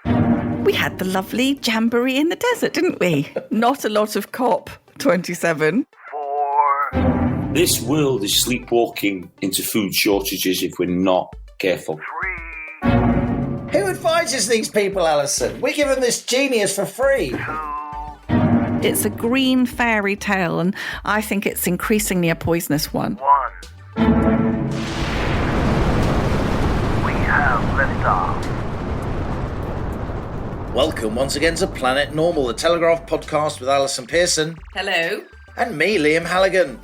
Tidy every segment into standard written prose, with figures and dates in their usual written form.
5. We had the lovely jamboree in the desert, didn't we? Not a lot of COP27. 4. This world is sleepwalking into food shortages if we're not careful. 3. Who advises these people, Allison? We give them this genius for free. 2. It's a green fairy tale, and I think it's increasingly a poisonous one. 1. We have liftoff. Welcome once again to Planet Normal, the Telegraph podcast with Alison Pearson. Hello. And me, Liam Halligan.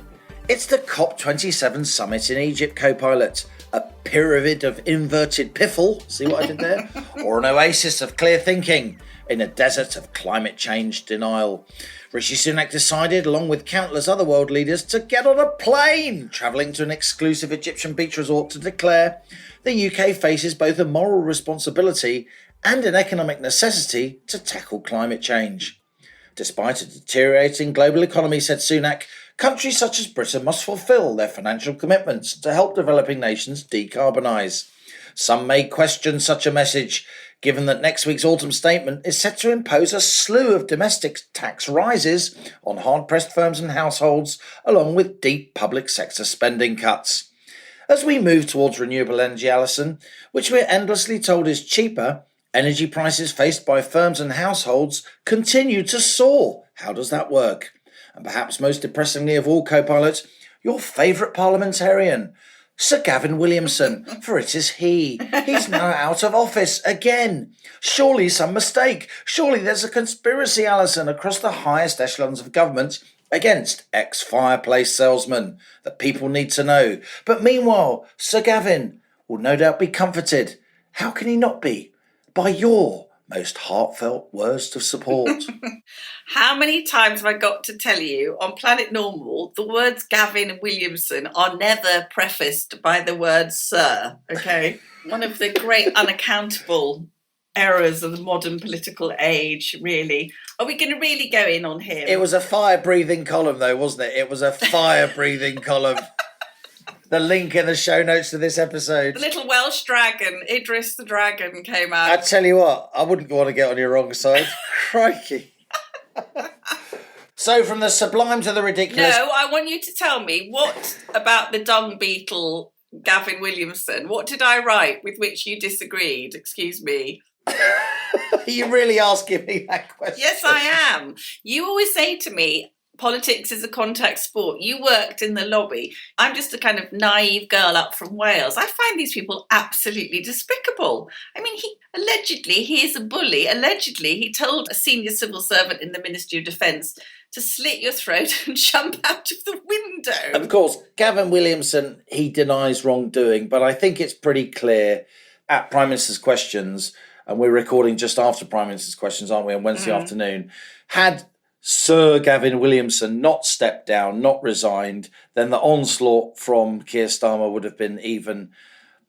It's the COP27 summit in Egypt, co-pilot. A pyramid of inverted piffle, see what I did there? Or an oasis of clear thinking in a desert of climate change denial. Rishi Sunak decided, along with countless other world leaders, to get on a plane, travelling to an exclusive Egyptian beach resort to declare the UK faces both a moral responsibility and an economic necessity to tackle climate change. Despite a deteriorating global economy, said Sunak, countries such as Britain must fulfil their financial commitments to help developing nations decarbonise. Some may question such a message, given that next week's autumn statement is set to impose a slew of domestic tax rises on hard-pressed firms and households, along with deep public sector spending cuts. As we move towards renewable energy, Allison, which we're endlessly told is cheaper, energy prices faced by firms and households continue to soar. How does that work? And perhaps most depressingly of all, co-pilot, your favourite parliamentarian, Sir Gavin Williamson, for it is he. He's now out of office again. Surely some mistake. Surely there's a conspiracy, Allison, across the highest echelons of government against ex-fireplace salesmen that people need to know. But meanwhile, Sir Gavin will no doubt be comforted. How can he not be? By your most heartfelt words of support. How many times have I got to tell you on Planet Normal, the words Gavin and Williamson are never prefaced by the word sir, okay? One of the great unaccountable errors of the modern political age, really. Are we going to really go in on him? It was a fire-breathing column, though, wasn't it? It was a fire-breathing column. The link in the show notes to this episode. The little Welsh dragon, Idris the dragon, came out. I tell you what, I wouldn't want to get on your wrong side. Crikey. So from the sublime to the ridiculous. No, I want you to tell me, what about the dung beetle, Gavin Williamson? What did I write with which you disagreed? Excuse me. Are you really asking me that question? Yes, I am. You always say to me, politics is a contact sport. You worked in the lobby. I'm just a kind of naive girl up from Wales. I find these people absolutely despicable. I mean, he is a bully. Allegedly, he told a senior civil servant in the Ministry of Defence to slit your throat and jump out of the window. Of course, Gavin Williamson, he denies wrongdoing, but I think it's pretty clear at Prime Minister's Questions, and we're recording just after Prime Minister's Questions, aren't we, on Wednesday afternoon, had Sir Gavin Williamson not stepped down, not resigned, then the onslaught from Keir Starmer would have been even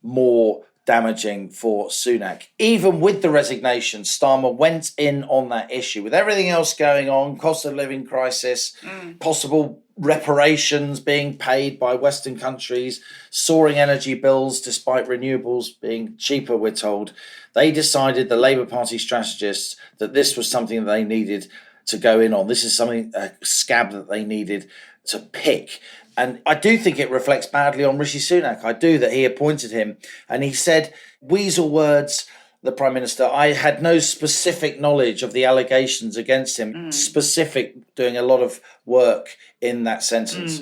more damaging for Sunak. Even with the resignation, Starmer went in on that issue. With everything else going on, cost of living crisis, possible reparations being paid by Western countries, soaring energy bills despite renewables being cheaper, we're told, they decided, the Labour Party strategists, that this was something they needed to go in on. This is something, a scab that they needed to pick. And I do think it reflects badly on Rishi Sunak. I do, that he appointed him. And he said, weasel words, the Prime Minister, I had no specific knowledge of the allegations against him. Specific, doing a lot of work in that sentence.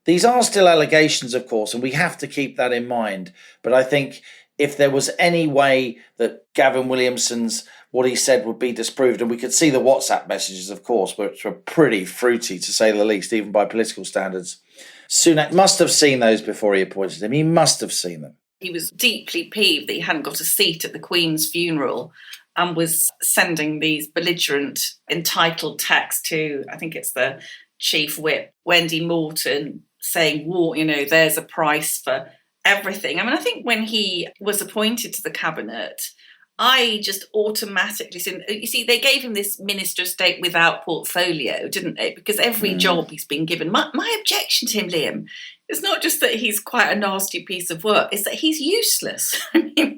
These are still allegations, of course, and we have to keep that in mind. But I think if there was any way that Gavin Williamson's what he said would be disproved, and we could see the WhatsApp messages, of course, which were pretty fruity, to say the least, even by political standards. Sunak must have seen those before he appointed him. He must have seen them. He was deeply peeved that he hadn't got a seat at the Queen's funeral and was sending these belligerent, entitled texts to, I think it's the Chief Whip, Wendy Morton, saying, well, there's a price for everything. I mean, I think when he was appointed to the cabinet, I just automatically said, you see, they gave him this Minister of State without portfolio, didn't they? Because every job he's been given. My objection to him, Liam, it's not just that he's quite a nasty piece of work, it's that he's useless. I mean,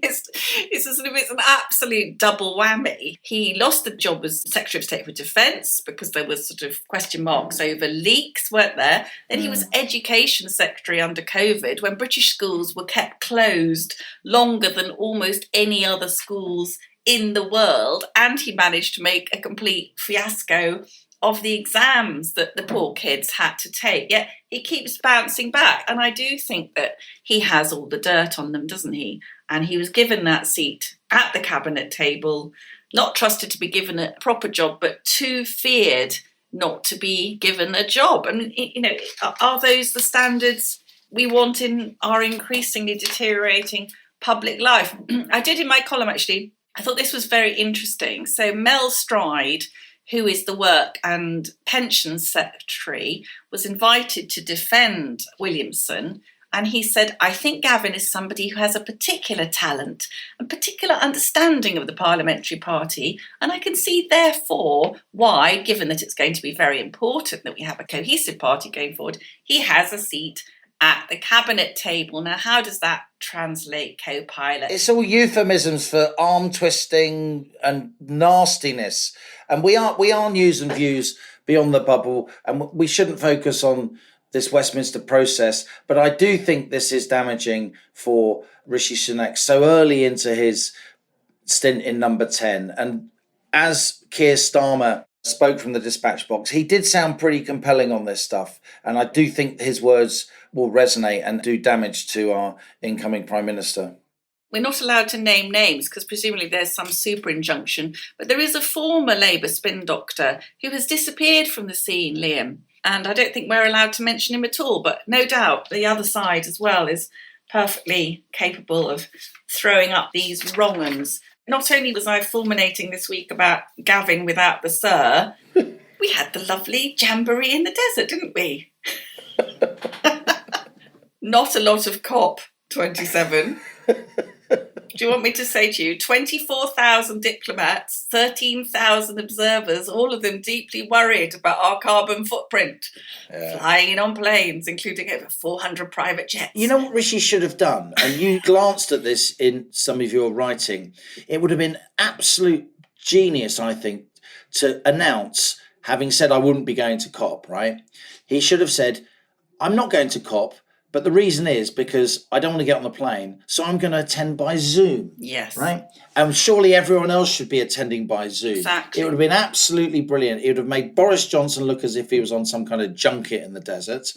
It's an absolute double whammy. He lost the job as Secretary of State for Defence because there was sort of question marks over leaks, weren't there? Then he was Education Secretary under COVID when British schools were kept closed longer than almost any other schools in the world. And he managed to make a complete fiasco of the exams that the poor kids had to take. Yet he keeps bouncing back. And I do think that he has all the dirt on them, doesn't he? And he was given that seat at the cabinet table, not trusted to be given a proper job, but too feared not to be given a job. And, are those the standards we want in our increasingly deteriorating public life? I did in my column, actually, I thought this was very interesting. So Mel Stride, who is the Work and Pensions Secretary, was invited to defend Williamson. And he said, I think Gavin is somebody who has a particular talent and particular understanding of the parliamentary party. And I can see, therefore, why, given that it's going to be very important that we have a cohesive party going forward, he has a seat at the cabinet table. Now, how does that translate, co-pilot? It's all euphemisms for arm twisting and nastiness. And we are news and views beyond the bubble, and we shouldn't focus on this Westminster process. But I do think this is damaging for Rishi Sunak so early into his stint in number 10. And as Keir Starmer spoke from the dispatch box, he did sound pretty compelling on this stuff. And I do think his words will resonate and do damage to our incoming Prime Minister. We're not allowed to name names because presumably there's some super injunction, but there is a former Labour spin doctor who has disappeared from the scene, Liam, and I don't think we're allowed to mention him at all, but no doubt the other side as well is perfectly capable of throwing up these wrong-uns. Not only was I fulminating this week about Gavin without the Sir, we had the lovely jamboree in the desert, didn't we? Not a lot of COP27. Do you want me to say to you, 24,000 diplomats, 13,000 observers, all of them deeply worried about our carbon footprint, flying in on planes, including over 400 private jets. You know what Rishi should have done? And you glanced at this in some of your writing. It would have been absolute genius, I think, to announce, having said I wouldn't be going to COP, right? He should have said, I'm not going to COP, but the reason is because I don't want to get on the plane, so I'm going to attend by Zoom. Yes. Right? And surely everyone else should be attending by Zoom. Exactly. It would have been absolutely brilliant. It would have made Boris Johnson look as if he was on some kind of junket in the desert.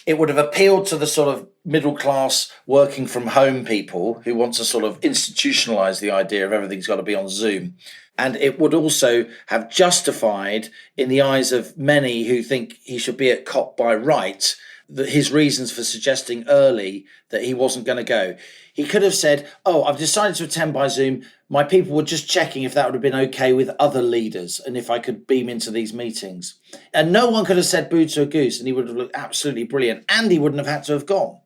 It would have appealed to the sort of middle-class working from home people who want to sort of institutionalise the idea of everything's got to be on Zoom. And it would also have justified, in the eyes of many who think he should be at COP by right, his reasons for suggesting early that he wasn't going to go. He could have said, I've decided to attend by Zoom. My people were just checking if that would have been okay with other leaders and if I could beam into these meetings. And no one could have said boo to a goose, and he would have looked absolutely brilliant, and he wouldn't have had to have gone.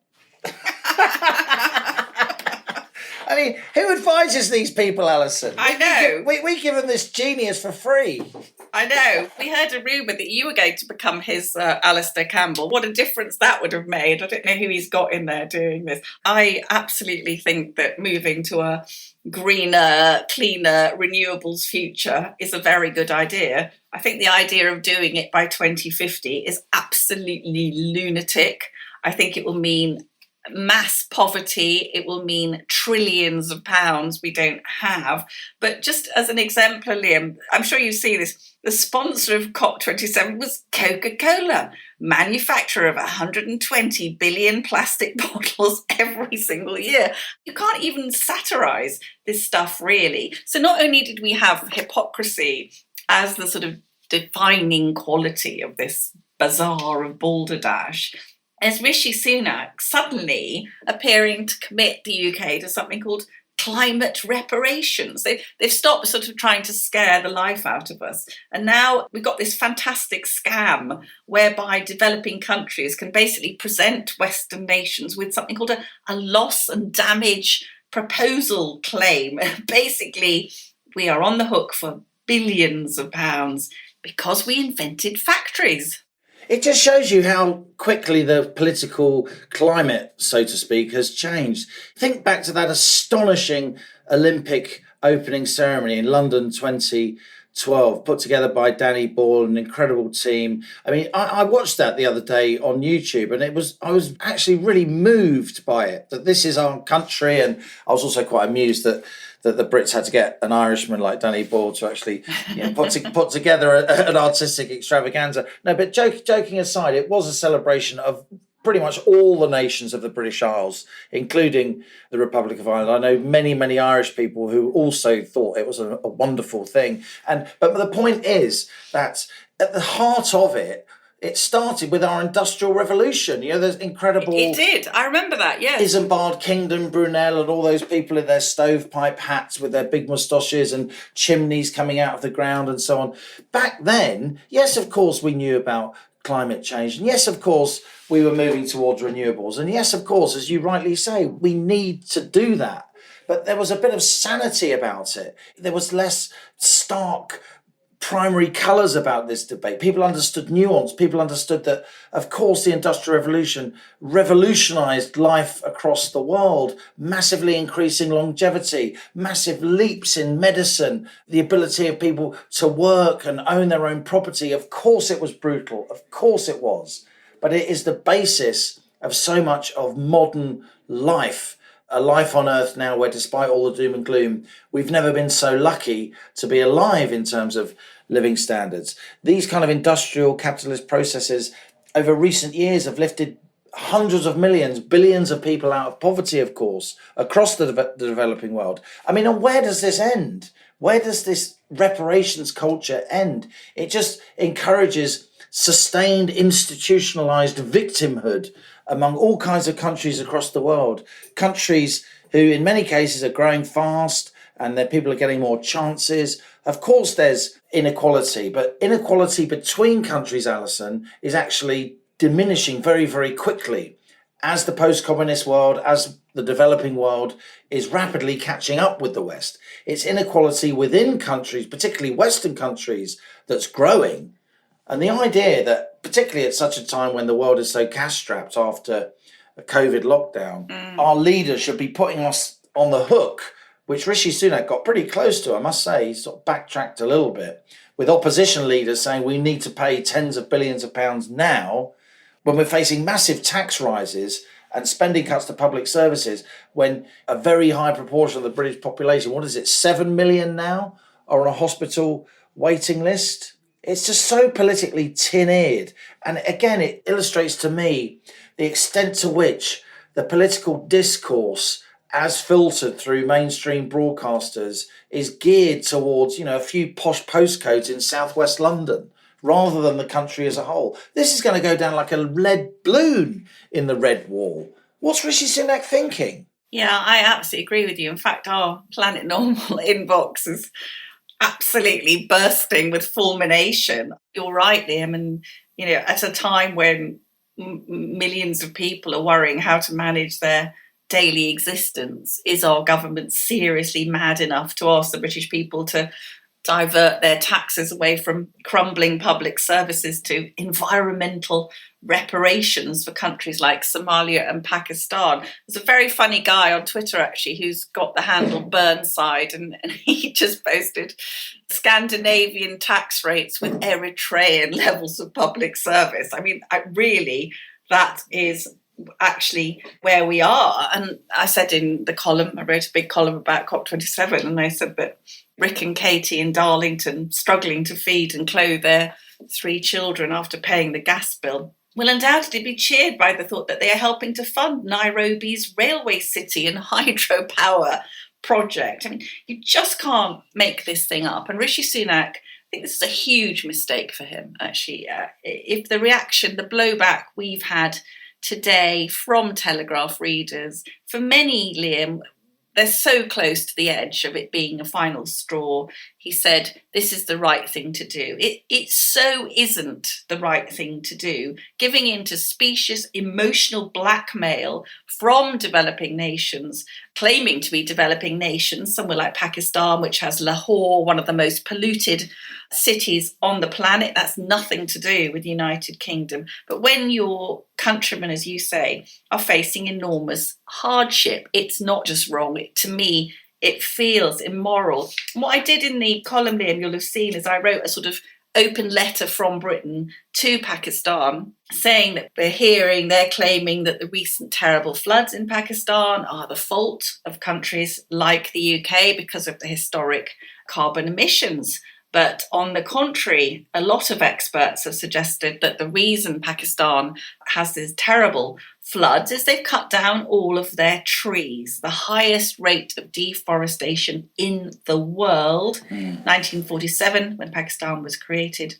I mean, who advises these people, Alison? I know. We give them this genius for free. I know. We heard a rumour that you were going to become his Alistair Campbell. What a difference that would have made. I don't know who he's got in there doing this. I absolutely think that moving to a greener, cleaner, renewables future is a very good idea. I think the idea of doing it by 2050 is absolutely lunatic. I think it will mean mass poverty. It will mean trillions of pounds we don't have. But just as an exemplar, Liam, I'm sure you see this, the sponsor of COP27 was Coca-Cola, manufacturer of 120 billion plastic bottles every single year. You can't even satirise this stuff, really. So not only did we have hypocrisy as the sort of defining quality of this bazaar of balderdash, as Rishi Sunak suddenly appearing to commit the UK to something called climate reparations. They've stopped sort of trying to scare the life out of us. And now we've got this fantastic scam whereby developing countries can basically present Western nations with something called a loss and damage proposal claim. Basically, we are on the hook for billions of pounds because we invented factories. It just shows you how quickly the political climate, so to speak, has changed. Think back to that astonishing Olympic opening ceremony in London 2012, put together by Danny Ball, an incredible team. I mean, I watched that the other day on YouTube, and I was actually really moved by it, that this is our country. And I was also quite amused that the Brits had to get an Irishman like Danny Ball to actually put together an artistic extravaganza. No, but joking aside, it was a celebration of pretty much all the nations of the British Isles, including the Republic of Ireland. I know many, many Irish people who also thought it was a wonderful thing. But the point is that at the heart of it, it started with our Industrial Revolution. There's incredible... It did. I remember that, yes. Isambard Kingdom, Brunel, and all those people in their stovepipe hats with their big moustaches and chimneys coming out of the ground and so on. Back then, yes, of course, we knew about climate change. And yes, of course, we were moving towards renewables. And yes, of course, as you rightly say, we need to do that. But there was a bit of sanity about it. There was less stark primary colours about this debate. People understood nuance. People understood that, of course, the Industrial Revolution revolutionised life across the world, massively increasing longevity, massive leaps in medicine, the ability of people to work and own their own property. Of course it was brutal. Of course it was. But it is the basis of so much of modern life. A life on Earth now where, despite all the doom and gloom, we've never been so lucky to be alive in terms of living standards. These kind of industrial capitalist processes over recent years have lifted hundreds of millions, billions of people out of poverty, of course, across the developing world. I mean, and where does this end? Where does this reparations culture end? It just encourages sustained institutionalized victimhood among all kinds of countries across the world. Countries who in many cases are growing fast and their people are getting more chances. Of course there's inequality, but inequality between countries, Allison, is actually diminishing very, very quickly as the post-communist world, as the developing world is rapidly catching up with the West. It's inequality within countries, particularly Western countries, that's growing. And the idea that, particularly at such a time when the world is so cash-strapped after a COVID lockdown, our leaders should be putting us on the hook, which Rishi Sunak got pretty close to, I must say. He sort of backtracked a little bit, with opposition leaders saying we need to pay tens of billions of pounds now when we're facing massive tax rises and spending cuts to public services, when a very high proportion of the British population, 7 million now, are on a hospital waiting list. It's just so politically tin-eared. And again, it illustrates to me the extent to which the political discourse, as filtered through mainstream broadcasters, is geared towards, a few posh postcodes in southwest London, rather than the country as a whole. This is going to go down like a lead balloon in the red wall. What's Rishi Sunak thinking? Yeah, I absolutely agree with you. In fact, our Planet Normal inbox is absolutely bursting with fulmination. You're right, Liam. And, at a time when millions of people are worrying how to manage their daily existence, is our government seriously mad enough to ask the British people to divert their taxes away from crumbling public services to environmental reparations for countries like Somalia and Pakistan? There's a very funny guy on Twitter, actually, who's got the handle Burnside, and he just posted Scandinavian tax rates with Eritrean levels of public service. I mean, that is actually where we are. And I said in the column, I wrote a big column about COP27, and I said that Rick and Katie in Darlington, struggling to feed and clothe their 3 children after paying the gas bill, will undoubtedly be cheered by the thought that they are helping to fund Nairobi's railway city and hydropower project. I mean, you just can't make this thing up. And Rishi Sunak, I think this is a huge mistake for him, actually. If the reaction, the blowback we've had today from Telegraph readers, for many, Liam, they're so close to the edge of it being a final straw. He said, this is the right thing to do. It so isn't the right thing to do. Giving in to specious emotional blackmail from developing nations, claiming to be developing nations, somewhere like Pakistan, which has Lahore, one of the most polluted cities on the planet. That's nothing to do with the United Kingdom. But when your countrymen, as you say, are facing enormous hardship, it's not just wrong. To me, it feels immoral. And what I did in the column, Liam, you'll have seen, is I wrote a sort of open letter from Britain to Pakistan saying that they're claiming that the recent terrible floods in Pakistan are the fault of countries like the UK because of the historic carbon emissions. But on the contrary, a lot of experts have suggested that the reason Pakistan has these terrible floods is they've cut down all of their trees, the highest rate of deforestation in the world. 1947, when Pakistan was created,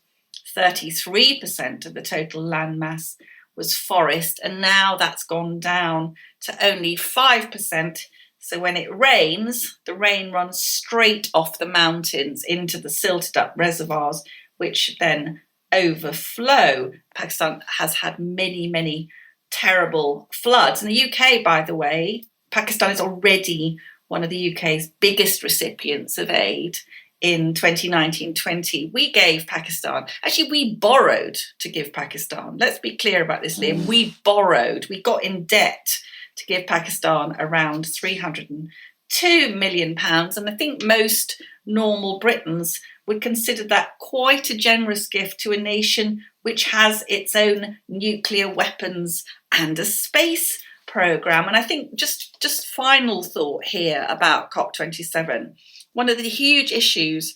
33% of the total landmass was forest, and now that's gone down to only 5%. So when it rains, the rain runs straight off the mountains into the silted up reservoirs, which then overflow. Pakistan has had many, many terrible floods. In the UK, by the way, Pakistan is already one of the UK's biggest recipients of aid. In 2019-20, we gave Pakistan, actually we borrowed to give Pakistan. Let's be clear about this, Liam. We borrowed, we got in debt to give Pakistan around £302 million. And I think most normal Britons would consider that quite a generous gift to a nation which has its own nuclear weapons and a space programme. And I think just final thought here about COP27. One of the huge issues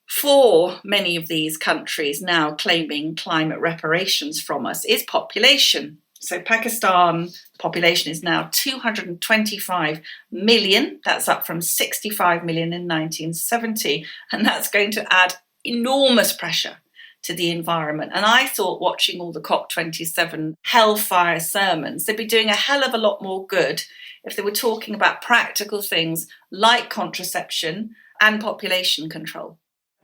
for many of these countries now claiming climate reparations from us is population. So Pakistan population is now 225 million. That's up from 65 million in 1970. And that's going to add enormous pressure to the environment. And I thought watching all the COP27 hellfire sermons, they'd be doing a hell of a lot more good if they were talking about practical things like contraception and population control.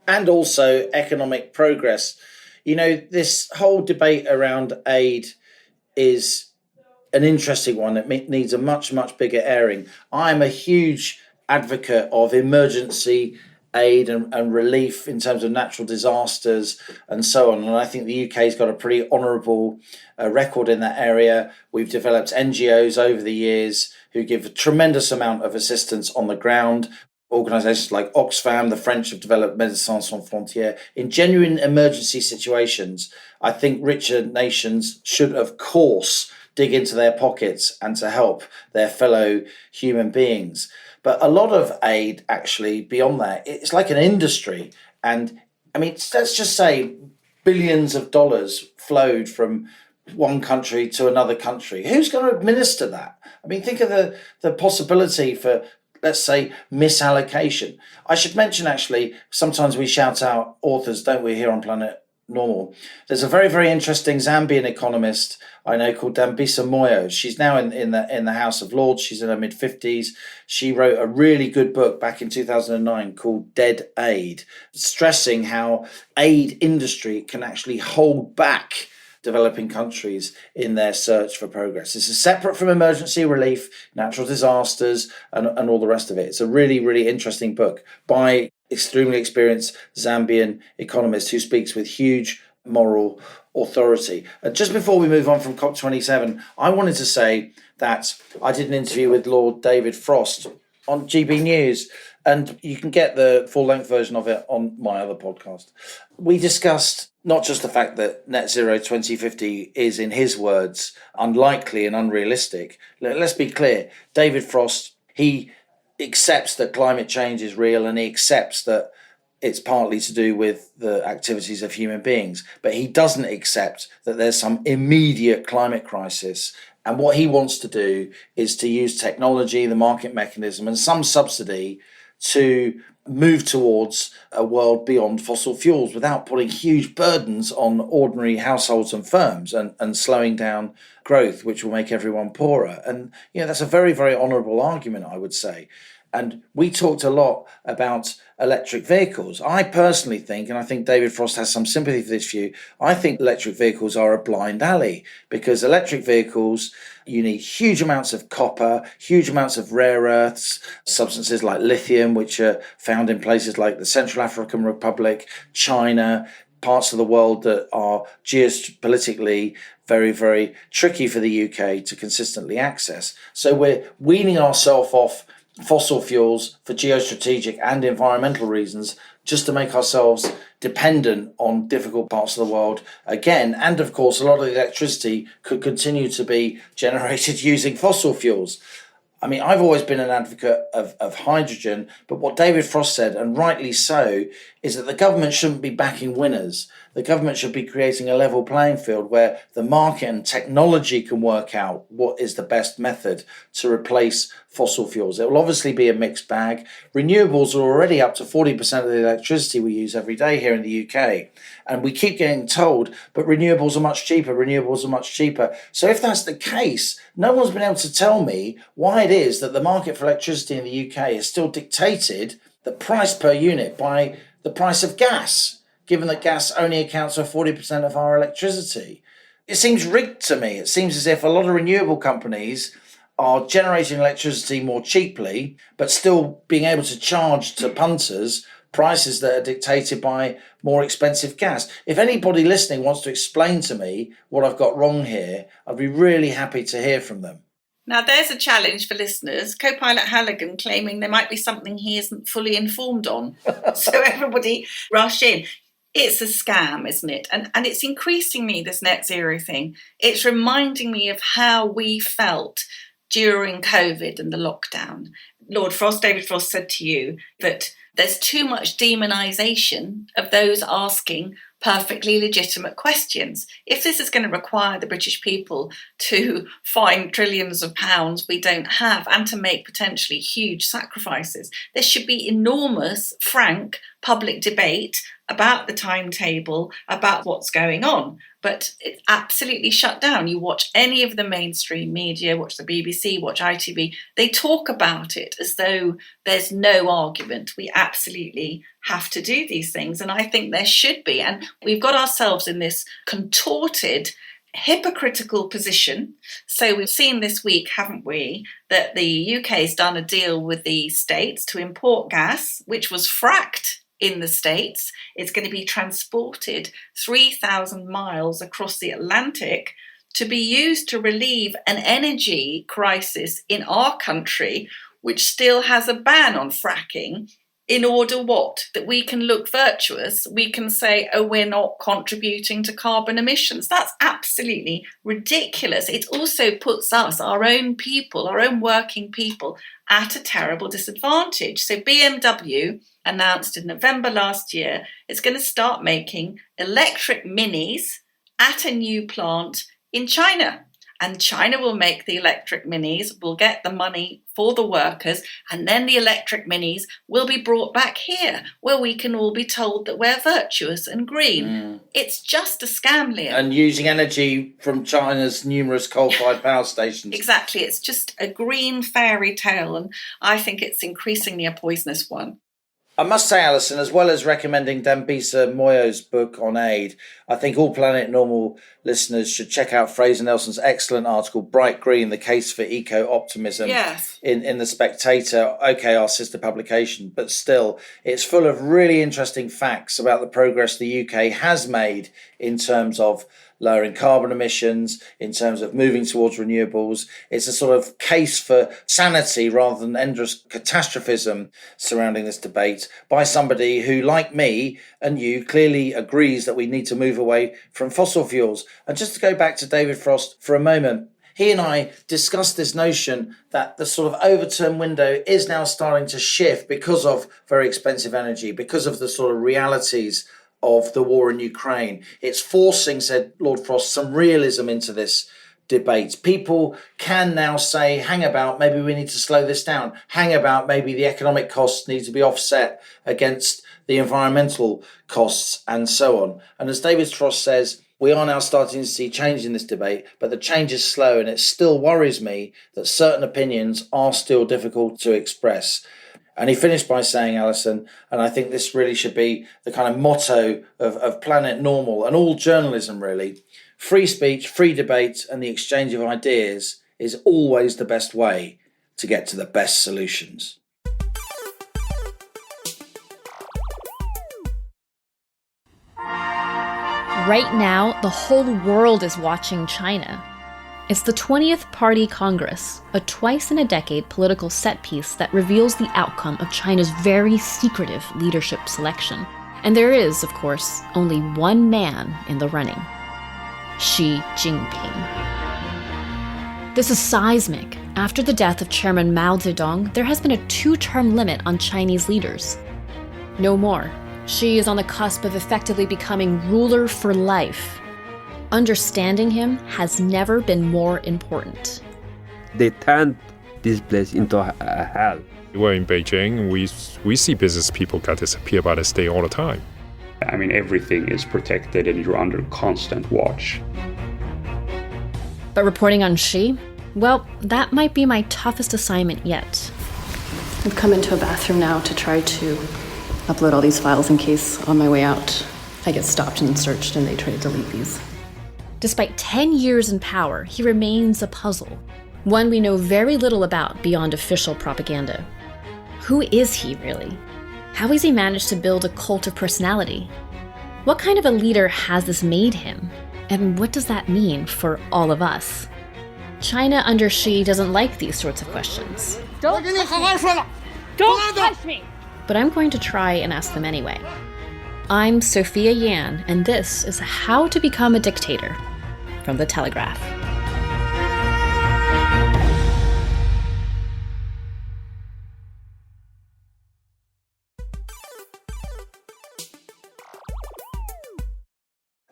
And also economic progress. You know, this whole debate around aid is an interesting one that needs a much, much bigger airing. I'm a huge advocate of emergency aid and relief in terms of natural disasters and so on. And I think the UK's got a pretty honourable record in that area. We've developed NGOs over the years who give a tremendous amount of assistance on the ground. Organisations like Oxfam, the French have developed Médecins Sans Frontières. In genuine emergency situations, I think richer nations should, of course, dig into their pockets and to help their fellow human beings. But a lot of aid, actually, beyond that, it's like an industry. And I mean, let's just say billions of dollars flowed from one country to another country. Who's going to administer that? I mean, think of the possibility for, let's say, misallocation. I should mention, actually, sometimes we shout out authors, don't we, here on Planet Normal. There's a very, very interesting Zambian economist I know called Dambisa Moyo. She's now in the House of Lords. She's in her mid-50s. She wrote a really good book back in 2009 called Dead Aid, stressing how aid industry can actually hold back developing countries in their search for progress. This is separate from emergency relief, natural disasters, and all the rest of it. It's a really, really interesting book by extremely experienced Zambian economist who speaks with huge moral authority. And just before we move on from COP27, I wanted to say that I did an interview with Lord David Frost on GB News, and you can get the full-length version of it on my other podcast. We discussed not just the fact that net zero 2050 is, in his words, unlikely and unrealistic. Let's be clear. David Frost, he accepts that climate change is real, and he accepts that it's partly to do with the activities of human beings. But he doesn't accept that there's some immediate climate crisis. And what he wants to do is to use technology, the market mechanism, and some subsidy to move towards a world beyond fossil fuels without putting huge burdens on ordinary households and firms and slowing down growth, which will make everyone poorer. And, you know, that's a very, very honourable argument, I would say. And we talked a lot about electric vehicles. I personally think, and I think David Frost has some sympathy for this view, I think electric vehicles are a blind alley, because electric vehicles, you need huge amounts of copper, huge amounts of rare earths, substances like lithium, which are found in places like the Central African Republic, China, parts of the world that are geopolitically very, very tricky for the UK to consistently access. So we're weaning ourselves off fossil fuels for geostrategic and environmental reasons, just to make ourselves dependent on difficult parts of the world again. And of course, a lot of the electricity could continue to be generated using fossil fuels. I mean, I've always been an advocate of hydrogen, but what David Frost said, and rightly so, is that the government shouldn't be backing winners. The government should be creating a level playing field where the market and technology can work out what is the best method to replace fossil fuels. It will obviously be a mixed bag. Renewables are already up to 40% of the electricity we use every day here in the UK. And we keep getting told, but renewables are much cheaper, renewables are much cheaper. So if that's the case, no one's been able to tell me why it is that the market for electricity in the UK is still dictated, the price per unit, by the price of gas, given that gas only accounts for 40% of our electricity. It seems rigged to me. It seems as if a lot of renewable companies are generating electricity more cheaply, but still being able to charge to punters prices that are dictated by more expensive gas. If anybody listening wants to explain to me what I've got wrong here, I'd be really happy to hear from them. Now, there's a challenge for listeners. Co-pilot Halligan claiming there might be something he isn't fully informed on. So everybody rush in. It's a scam, isn't it? And it's increasing me, this net zero thing. It's reminding me of how we felt during COVID and the lockdown. Lord Frost, David Frost, said to you that there's too much demonisation of those asking perfectly legitimate questions. If this is going to require the British people to find trillions of pounds we don't have and to make potentially huge sacrifices, there should be enormous, frank public debate about the timetable, about what's going on. But it's absolutely shut down. You watch any of the mainstream media, watch the BBC, watch ITV, they talk about it as though there's no argument. We absolutely have to do these things. And I think there should be. And we've got ourselves in this contorted, hypocritical position. So we've seen this week, haven't we, that the UK's done a deal with the States to import gas, which was fracked in the States. It's going to be transported 3,000 miles across the Atlantic to be used to relieve an energy crisis in our country, which still has a ban on fracking, in order what? That we can look virtuous. We can say, oh, we're not contributing to carbon emissions. That's absolutely ridiculous. It also puts us, our own people, our own working people, at a terrible disadvantage. So BMW announced in November last year it's going to start making electric minis at a new plant in China. And China will make the electric minis, will get the money for the workers, and then the electric minis will be brought back here, where we can all be told that we're virtuous and green. It's just a scam, Liam. And using energy from China's numerous coal-fired power stations. Exactly. It's just a green fairy tale, and I think it's increasingly a poisonous one. I must say, Allison, as well as recommending Dambisa Moyo's book on aid, I think all Planet Normal listeners should check out Fraser Nelson's excellent article, Bright Green, The Case for Eco-Optimism, yes, in The Spectator, okay, our sister publication, but still, it's full of really interesting facts about the progress the UK has made in terms of lowering carbon emissions, in terms of moving towards renewables. It's a sort of case for sanity rather than endless catastrophism surrounding this debate by somebody who, like me and you, clearly agrees that we need to move away from fossil fuels. And just to go back to David Frost for a moment, he and I discussed this notion that the sort of overturn window is now starting to shift because of very expensive energy, because of the sort of realities of the war in Ukraine. It's forcing, said Lord Frost, some realism into this debate. People can now say, hang about, maybe we need to slow this down. Hang about, maybe the economic costs need to be offset against the environmental costs and so on. And as David Frost says, we are now starting to see change in this debate, but the change is slow, and it still worries me that certain opinions are still difficult to express. And he finished by saying, Allison, and I think this really should be the kind of motto of Planet Normal and all journalism really, free speech, free debate and the exchange of ideas is always the best way to get to the best solutions. Right now, the whole world is watching China. It's the 20th Party Congress, a twice-in-a-decade political set piece that reveals the outcome of China's very secretive leadership selection. And there is, of course, only one man in the running: Xi Jinping. This is seismic. After the death of Chairman Mao Zedong, there has been a 2-term limit on Chinese leaders. No more. Xi is on the cusp of effectively becoming ruler for life. Understanding him has never been more important. They turned this place into a hell. We're in Beijing, we see business people get disappear by the state all the time. I mean, everything is protected and you're under constant watch. But reporting on Xi? Well, that might be my toughest assignment yet. I've come into a bathroom now to try to upload all these files in case on my way out I get stopped and searched and they try to delete these. Despite 10 years in power, he remains a puzzle, one we know very little about beyond official propaganda. Who is he, really? How has he managed to build a cult of personality? What kind of a leader has this made him? And what does that mean for all of us? China under Xi doesn't like these sorts of questions. Don't touch me! But I'm going to try and ask them anyway. I'm Sophia Yan, and this is How to Become a Dictator from the Telegraph.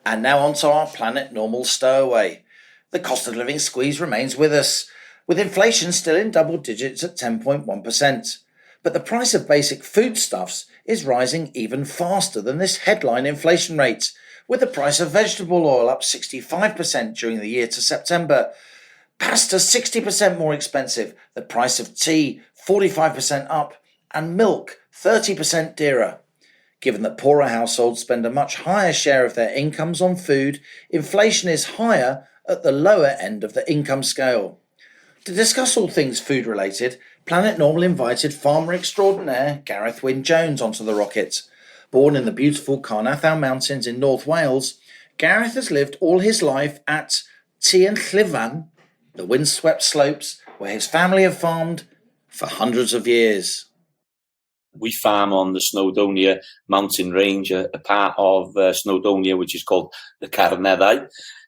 And now on to our Planet Normal stowaway. The cost of living squeeze remains with us, with inflation still in double digits at 10.1%. But the price of basic foodstuffs is rising even faster than this headline inflation rate, with the price of vegetable oil up 65% during the year to September. Pasta 60% more expensive, the price of tea 45% up, and milk 30% dearer. Given that poorer households spend a much higher share of their incomes on food, inflation is higher at the lower end of the income scale. To discuss all things food related, Planet Normal invited farmer extraordinaire Gareth Wyn-Jones onto the rocket. Born in the beautiful Carnathaw Mountains in North Wales, Gareth has lived all his life at Tŷ Llyfan, the windswept slopes where his family have farmed for hundreds of years. We farm on the Snowdonia mountain range, a part of Snowdonia which is called the Carneddau.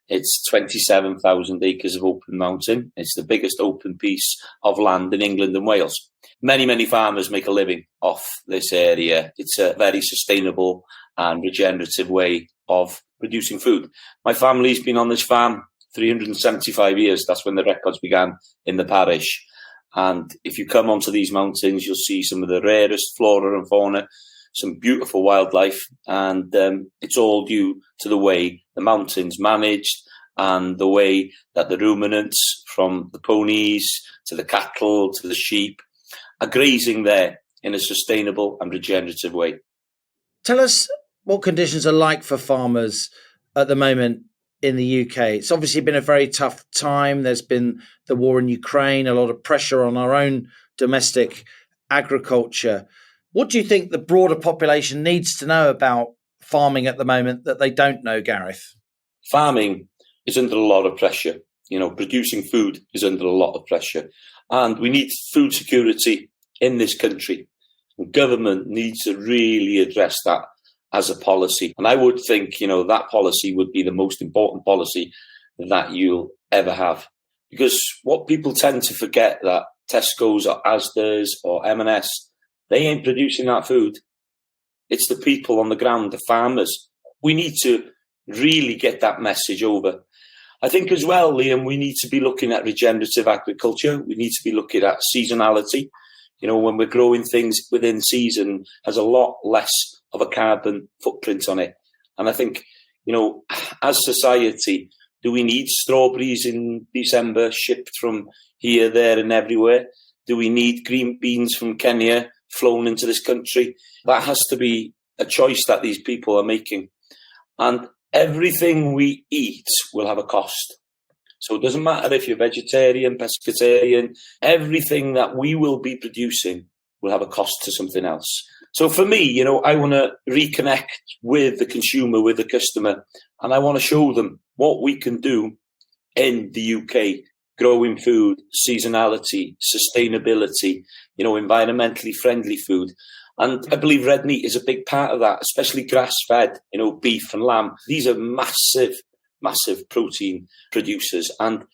It's 27,000 acres of open mountain. It's the biggest open piece of land in England and Wales. Many, many farmers make a living off this area. It's a very sustainable and regenerative way of producing food. My family's been on this farm 375 years. That's when the records began in the parish. And if you come onto these mountains, you'll see some of the rarest flora and fauna, some beautiful wildlife, and it's all due to the way the mountain's managed and the way that the ruminants, from the ponies to the cattle to the sheep, are grazing there in a sustainable and regenerative way. Tell us what conditions are like for farmers at the moment in the UK. It's obviously been a very tough time. There's been the war in Ukraine, a lot of pressure on our own domestic agriculture. What do you think the broader population needs to know about farming at the moment that they don't know, Gareth? Farming is under a lot of pressure. Producing food is under a lot of pressure. And we need food security in this country. And government needs to really address that as a policy. And I would think, that policy would be the most important policy that you'll ever have. Because what people tend to forget that Tesco's or Asda's or M&S, they ain't producing that food. It's the people on the ground, the farmers. We need to really get that message over. I think as well, Liam, we need to be looking at regenerative agriculture. We need to be looking at seasonality. When we're growing things within season, has a lot less of a carbon footprint on it. And I think, as society, do we need strawberries in December shipped from here, there and everywhere? Do we need green beans from Kenya flown into this country. That has to be a choice that these people are making. And everything we eat will have a cost. So it doesn't matter if you're vegetarian, pescatarian, everything that we will be producing will have a cost to something else. So for me, I want to reconnect with the consumer, with the customer, and I want to show them what we can do in the UK, growing food, seasonality, sustainability, environmentally friendly food. And I believe red meat is a big part of that, especially grass-fed, beef and lamb. These are massive protein producers. And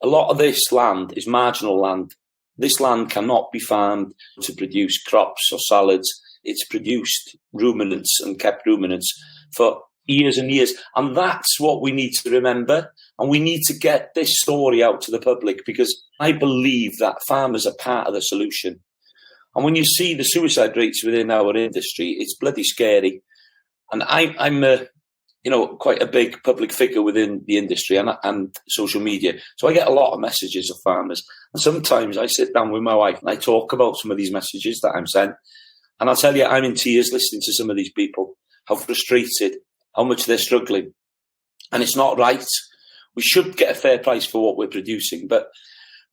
a lot of this land is marginal land. This land cannot be farmed to produce crops or salads. It's produced ruminants and kept ruminants for years and years. And that's what we need to remember. And we need to get this story out to the public, because I believe that farmers are part of the solution. And when you see the suicide rates within our industry, it's bloody scary. And I'm quite a big public figure within the industry and social media. So I get a lot of messages of farmers. And sometimes I sit down with my wife and I talk about some of these messages that I'm sent. And I'll tell you, I'm in tears listening to some of these people, how frustrated, how much they're struggling. And it's not right. We should get a fair price for what we're producing. But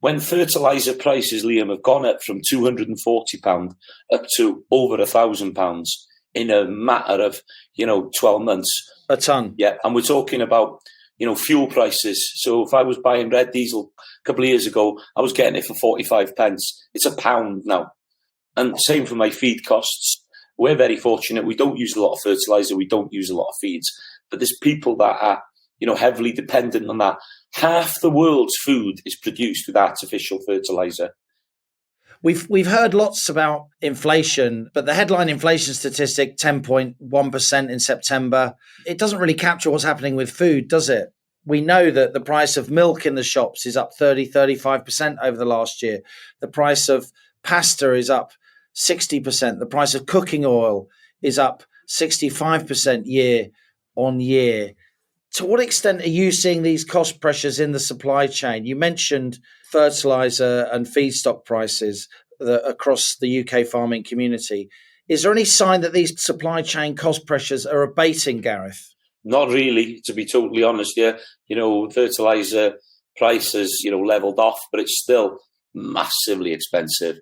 when fertiliser prices, Liam, have gone up from £240 up to over £1,000 in a matter of, 12 months. A tonne. Yeah, and we're talking about, fuel prices. So if I was buying red diesel a couple of years ago, I was getting it for 45 pence. It's £1 now. And same for my feed costs. We're very fortunate. We don't use a lot of fertiliser. We don't use a lot of feeds. But there's people that are, heavily dependent on that. Half the world's food is produced with artificial fertiliser. We've heard lots about inflation, but the headline inflation statistic, 10.1% in September, it doesn't really capture what's happening with food, does it? We know that the price of milk in the shops is up 35% over the last year. The price of pasta is up 60%. The price of cooking oil is up 65% year on year. To what extent are you seeing these cost pressures in the supply chain? You mentioned fertiliser and feedstock prices across the UK farming community. Is there any sign that these supply chain cost pressures are abating, Gareth? Not really, to be totally honest. Yeah, fertiliser prices, levelled off, but it's still massively expensive.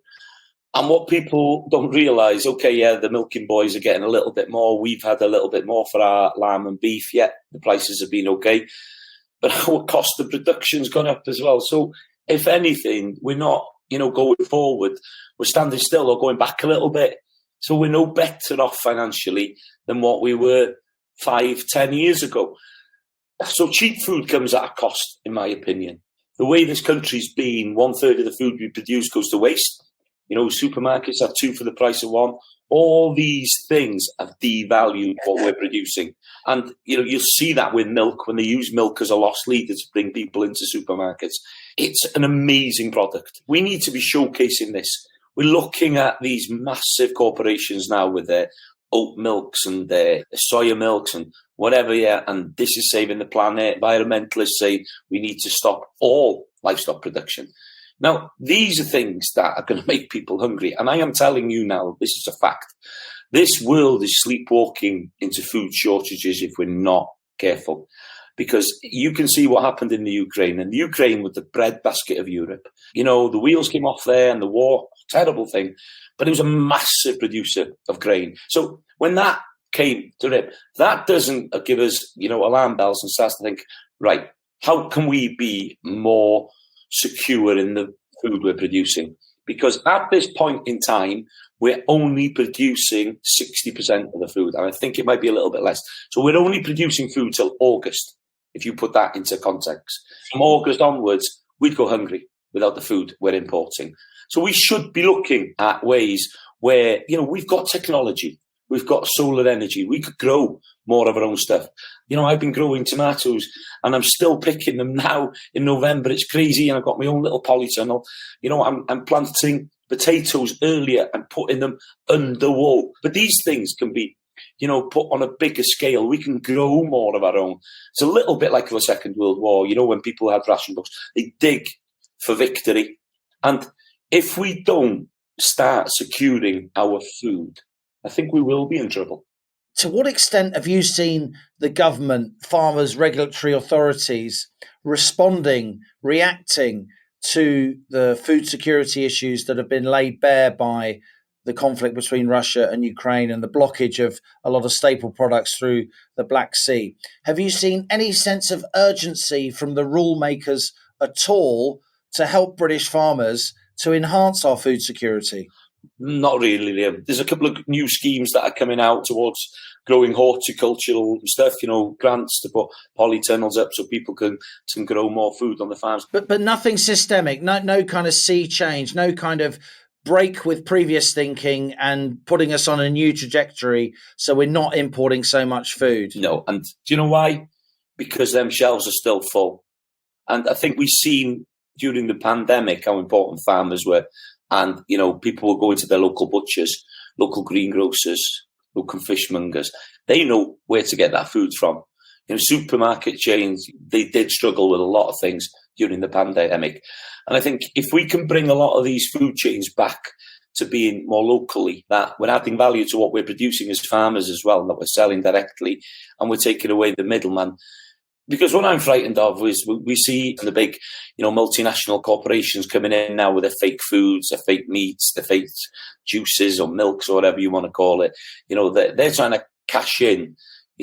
And what people don't realise, the milking boys are getting a little bit more. We've had a little bit more for our lamb and beef. Yeah, the prices have been okay. But our cost of production's gone up as well. So if anything, we're not, going forward. We're standing still or going back a little bit. So we're no better off financially than what we were 5-10 years ago. So cheap food comes at a cost, in my opinion. The way this country's been, 1/3 of the food we produce goes to waste. Supermarkets have 2 for the price of 1. All these things have devalued what we're producing. And, you'll see that with milk, when they use milk as a loss leader to bring people into supermarkets. It's an amazing product. We need to be showcasing this. We're looking at these massive corporations now with their oat milks and their soya milks and whatever, and this is saving the planet. Environmentalists say we need to stop all livestock production. Now, these are things that are going to make people hungry. And I am telling you now, this is a fact. This world is sleepwalking into food shortages if we're not careful. Because you can see what happened in the Ukraine. And the Ukraine was the breadbasket of Europe. The wheels came off there and the war, terrible thing. But it was a massive producer of grain. So when that came to rip, that doesn't give us, alarm bells and starts to think, right, how can we be more secure in the food we're producing? Because at this point in time, we're only producing 60% of the food. And I think it might be a little bit less. So we're only producing food till August, if you put that into context. From August onwards, we'd go hungry without the food we're importing. So we should be looking at ways where, we've got technology. We've got solar energy. We could grow more of our own stuff. I've been growing tomatoes and I'm still picking them now in November. It's crazy. And I've got my own little polytunnel. I'm planting potatoes earlier and putting them under wall. But these things can be, put on a bigger scale. We can grow more of our own. It's a little bit like the Second World War. When people had ration books, they dig for victory. And if we don't start securing our food, I think we will be in trouble. To what extent have you seen the government, farmers, regulatory authorities responding, reacting to the food security issues that have been laid bare by the conflict between Russia and Ukraine and the blockage of a lot of staple products through the Black Sea? Have you seen any sense of urgency from the rule makers at all to help British farmers to enhance our food security? Not really, Liam. There's a couple of new schemes that are coming out towards growing horticultural stuff, grants to put polytunnels up so people can grow more food on the farms. But nothing systemic, no kind of sea change, no kind of break with previous thinking and putting us on a new trajectory so we're not importing so much food. No, and do you know why? Because them shelves are still full. And I think we've seen during the pandemic how important farmers were. And, people were going to their local butchers, local greengrocers, local fishmongers. They know where to get that food from. Supermarket chains, they did struggle with a lot of things during the pandemic. And I think if we can bring a lot of these food chains back to being more locally, that we're adding value to what we're producing as farmers as well, and that we're selling directly, and we're taking away the middleman. Because what I'm frightened of is we see the big, multinational corporations coming in now with their fake foods, their fake meats, their fake juices or milks or whatever you want to call it. They're trying to cash in,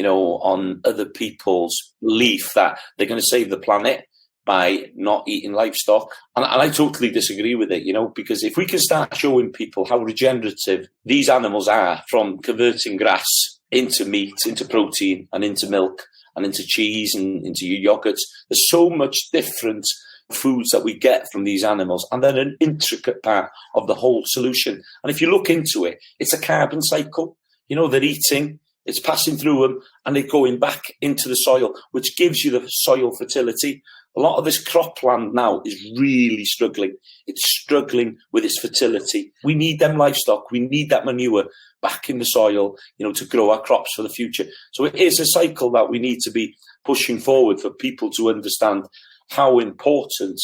on other people's belief that they're going to save the planet by not eating livestock. And I totally disagree with it, because if we can start showing people how regenerative these animals are, from converting grass into meat, into protein and into milk, and into cheese and into your yogurts. There's so much different foods that we get from these animals, and they're an intricate part of the whole solution. And if you look into it, it's a carbon cycle. They're eating, it's passing through them, and they're going back into the soil, which gives you the soil fertility. A lot of this cropland now is really struggling. It's struggling with its fertility. We need them livestock. We need that manure back in the soil, to grow our crops for the future. So it is a cycle that we need to be pushing forward for people to understand how important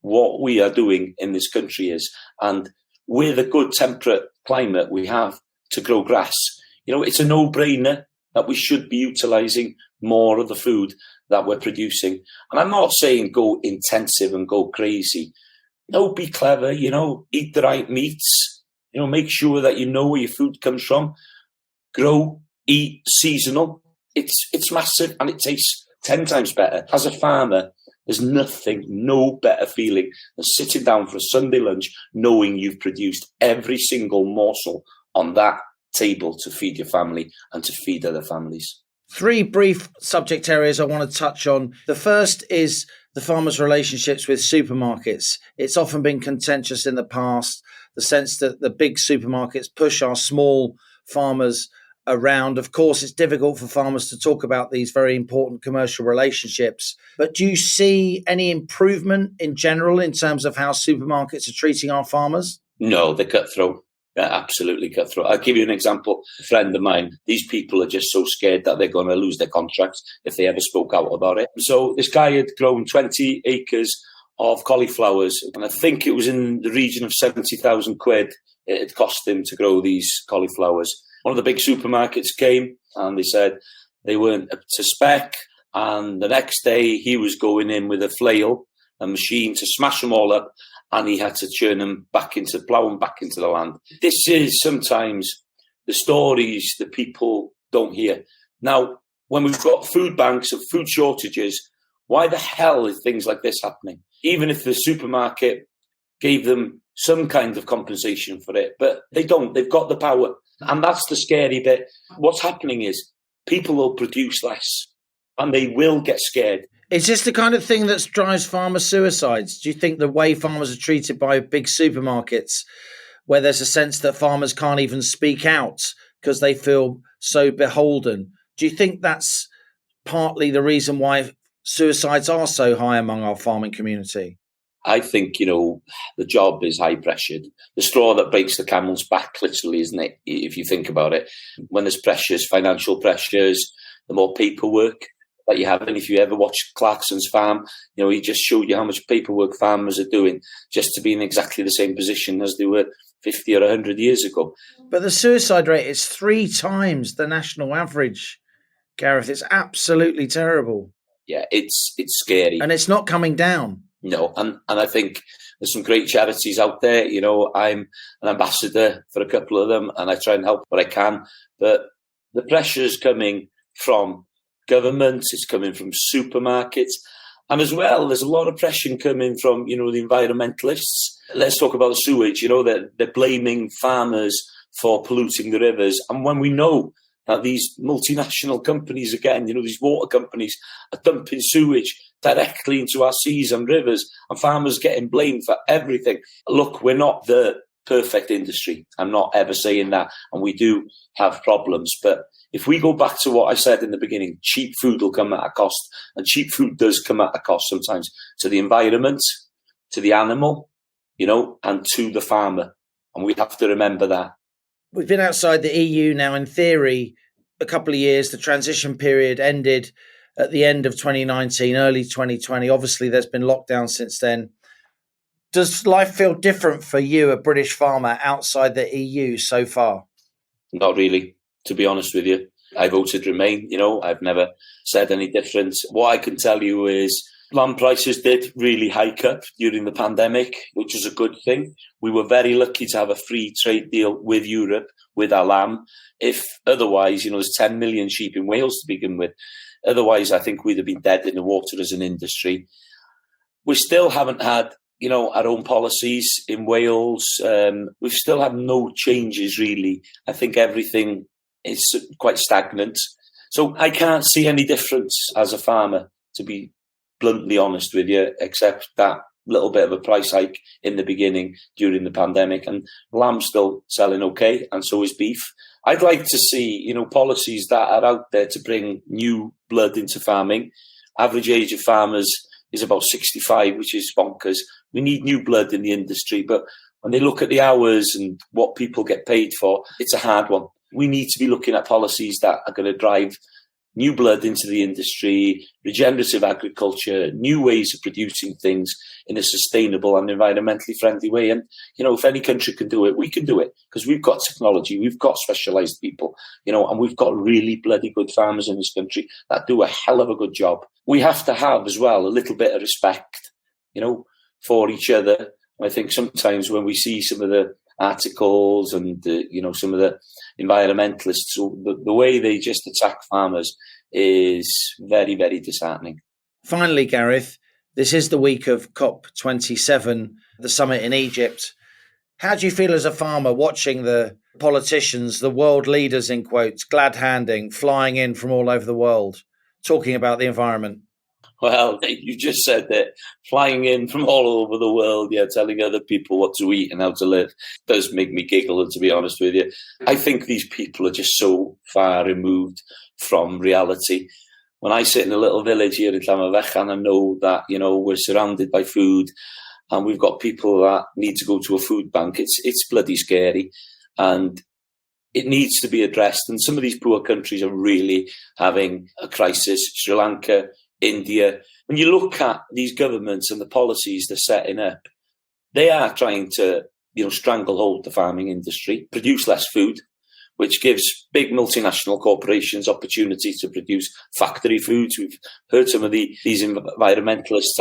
what we are doing in this country is. And with a good temperate climate we have to grow grass, it's a no-brainer that we should be utilising more of the food that we're producing. And I'm not saying go intensive and go crazy. No, be clever, eat the right meats, make sure that you know where your food comes from. Grow, eat seasonal. It's massive, and it tastes 10 times better. As a farmer, there's no better feeling than sitting down for a Sunday lunch knowing you've produced every single morsel on that table to feed your family and to feed other families. 3 brief subject areas I want to touch on. The first is the farmers' relationships with supermarkets. It's often been contentious in the past, the sense that the big supermarkets push our small farmers around. Of course, it's difficult for farmers to talk about these very important commercial relationships. But do you see any improvement in general in terms of how supermarkets are treating our farmers? No, they're cutthroat. Yeah, absolutely cutthroat. I'll give you an example. A friend of mine, these people are just so scared that they're going to lose their contracts if they ever spoke out about it. So this guy had grown 20 acres of cauliflowers, and I think it was in the region of 70,000 quid it had cost him to grow these cauliflowers. One of the big supermarkets came and they said they weren't up to spec, and the next day he was going in with a flail, a machine, to smash them all up, and he had to plough them back into the land. This is sometimes the stories that people don't hear. Now, when we've got food banks and food shortages, why the hell is things like this happening? Even if the supermarket gave them some kind of compensation for it, but they don't. They've got the power. And that's the scary bit. What's happening is people will produce less and they will get scared. Is this the kind of thing that drives farmer suicides? Do you think the way farmers are treated by big supermarkets, where there's a sense that farmers can't even speak out because they feel so beholden, do you think that's partly the reason why suicides are so high among our farming community? I think, the job is high pressured. The straw that breaks the camel's back, literally, isn't it? If you think about it, when there's pressures, financial pressures, the more paperwork that you have. And if you ever watch Clarkson's farm, he just showed you how much paperwork farmers are doing just to be in exactly the same position as they were 50 or 100 years ago. But the suicide rate is 3 times the national average, Gareth. It's absolutely terrible. Yeah, it's scary. And it's not coming down. No, and I think there's some great charities out there. I'm an ambassador for a couple of them, and I try and help what I can. But the pressure is coming from government, it's coming from supermarkets, and as well, there's a lot of pressure coming from, the environmentalists. Let's talk about the sewage. They're blaming farmers for polluting the rivers, and when we know that these multinational companies, again, these water companies are dumping sewage directly into our seas and rivers, and farmers getting blamed for everything. Look, we're not the perfect industry. I'm not ever saying that, and we do have problems. But if we go back to what I said in the beginning, cheap food will come at a cost, and cheap food does come at a cost sometimes to the environment, to the animal, and to the farmer. And we have to remember that. We've been outside the EU now, in theory, a couple of years. The transition period ended at the end of 2019, early 2020. Obviously, there's been lockdown since then. Does life feel different for you, a British farmer, outside the EU so far? Not really, to be honest with you. I voted Remain, I've never said any different. What I can tell you is lamb prices did really hike up during the pandemic, which is a good thing. We were very lucky to have a free trade deal with Europe, with our lamb. If otherwise, there's 10 million sheep in Wales to begin with. Otherwise, I think we'd have been dead in the water as an industry. We still haven't had, our own policies in Wales. We've still had no changes, really. I think everything is quite stagnant. So I can't see any difference as a farmer, to be bluntly honest with you, except that little bit of a price hike in the beginning during the pandemic. And lamb's still selling okay, and so is beef. I'd like to see, policies that are out there to bring new blood into farming. Average age of farmers is about 65, which is bonkers. We need new blood in the industry, but when they look at the hours and what people get paid for, it's a hard one. We need to be looking at policies that are going to drive new blood into the industry, regenerative agriculture, new ways of producing things in a sustainable and environmentally friendly way. And, if any country can do it, we can do it, because we've got technology, we've got specialised people, and we've got really bloody good farmers in this country that do a hell of a good job. We have to have as well a little bit of respect, for each other. I think sometimes when we see some of the articles and, some of the environmentalists, the way they just attack farmers is very, very disheartening. Finally, Gareth, this is the week of COP27, the summit in Egypt. How do you feel as a farmer watching the politicians, the world leaders in quotes, glad-handing, flying in from all over the world, talking about the environment? Well, you just said that, flying in from all over the world, telling other people what to eat and how to live, does make me giggle, to be honest with you. I think these people are just so far removed from reality. When I sit in a little village here in Llanfairpwllgwyngyllgogerychwr and I know that, we're surrounded by food and we've got people that need to go to a food bank, it's bloody scary. And it needs to be addressed. And some of these poor countries are really having a crisis. Sri Lanka, India. When you look at these governments and the policies they're setting up, they are trying to, stranglehold the farming industry, produce less food, which gives big multinational corporations opportunity to produce factory foods. We've heard some of these environmentalists,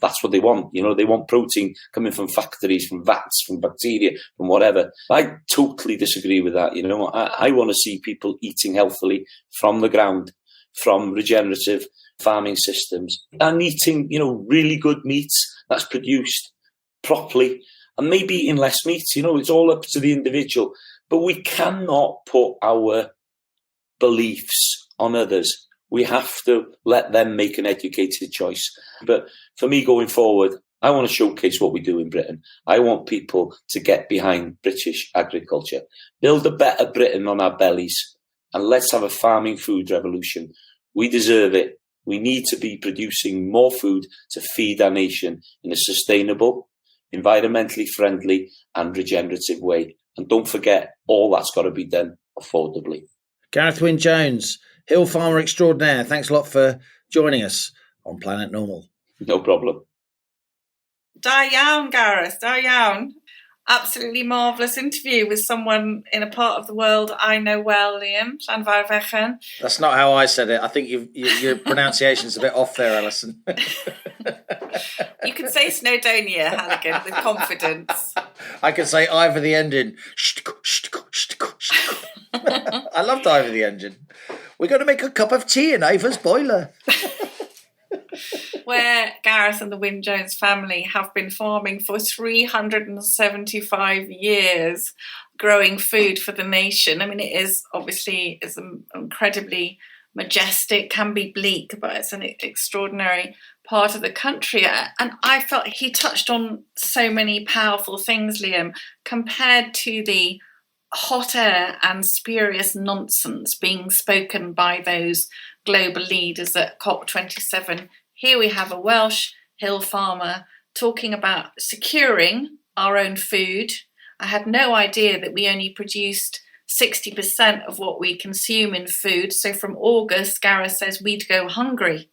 that's what they want. They want protein coming from factories, from vats, from bacteria, from whatever. I totally disagree with that. I want to see people eating healthily from the ground, from regenerative farming systems, and eating, really good meats that's produced properly, and maybe eating less meat. It's all up to the individual. But we cannot put our beliefs on others. We have to let them make an educated choice. But for me, going forward, I want to showcase what we do in Britain. I want people to get behind British agriculture, build a better Britain on our bellies, and let's have a farming food revolution. We deserve it. We need to be producing more food to feed our nation in a sustainable, environmentally friendly and regenerative way. And don't forget, all that's got to be done affordably. Gareth Wyn-Jones, Hill Farmer Extraordinaire, thanks a lot for joining us on Planet Normal. No problem. Da iawn, Gareth, da iawn. Absolutely marvellous interview with someone in a part of the world I know well, Liam. Llanfairfechan. That's not how I said it. I think your pronunciation's a bit off there, Allison. You can say Snowdonia, Halligan, with confidence. I can say Ivor the Engine. I loved Ivor the Engine. We're going to make a cup of tea in Ivor's boiler. Where Gareth and the Wyn Jones family have been farming for 375 years, growing food for the nation. I mean, it is obviously incredibly majestic, can be bleak, but it's an extraordinary part of the country. And I felt he touched on so many powerful things, Liam, compared to the hot air and spurious nonsense being spoken by those global leaders at COP27. Here we have a Welsh hill farmer talking about securing our own food. I had no idea that we only produced 60% of what we consume in food. So from August, Gareth says we'd go hungry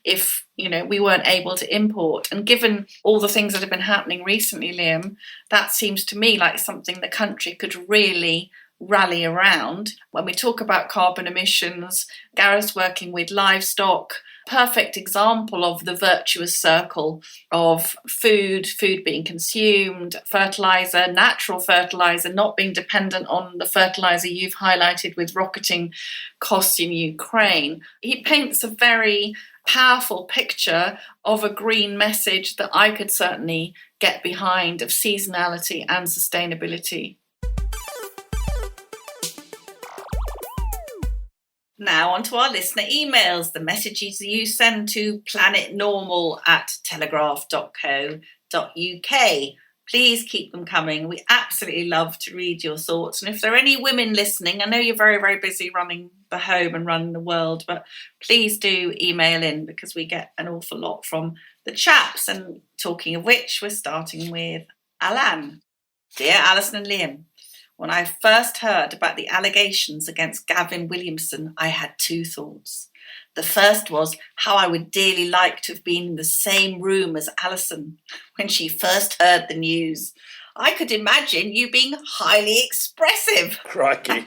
if, we weren't able to import. And given all the things that have been happening recently, Liam, that seems to me like something the country could really rally around. When we talk about carbon emissions, Gareth's working with livestock, perfect example of the virtuous circle of food being consumed, fertilizer, natural fertilizer, not being dependent on the fertilizer you've highlighted with rocketing costs in Ukraine. He paints a very powerful picture of a green message that I could certainly get behind, of seasonality and sustainability. Now on to our listener emails, the messages you send to planetnormal@telegraph.co.uk. Please keep them coming. We absolutely love to read your thoughts. And if there are any women listening, I know you're very, very busy running the home and running the world, but please do email in because we get an awful lot from the chaps. And talking of which, we're starting with Alan. Dear Alison and Liam, when I first heard about the allegations against Gavin Williamson, I had two thoughts. The first was how I would dearly like to have been in the same room as Allison when she first heard the news. I could imagine you being highly expressive. Crikey.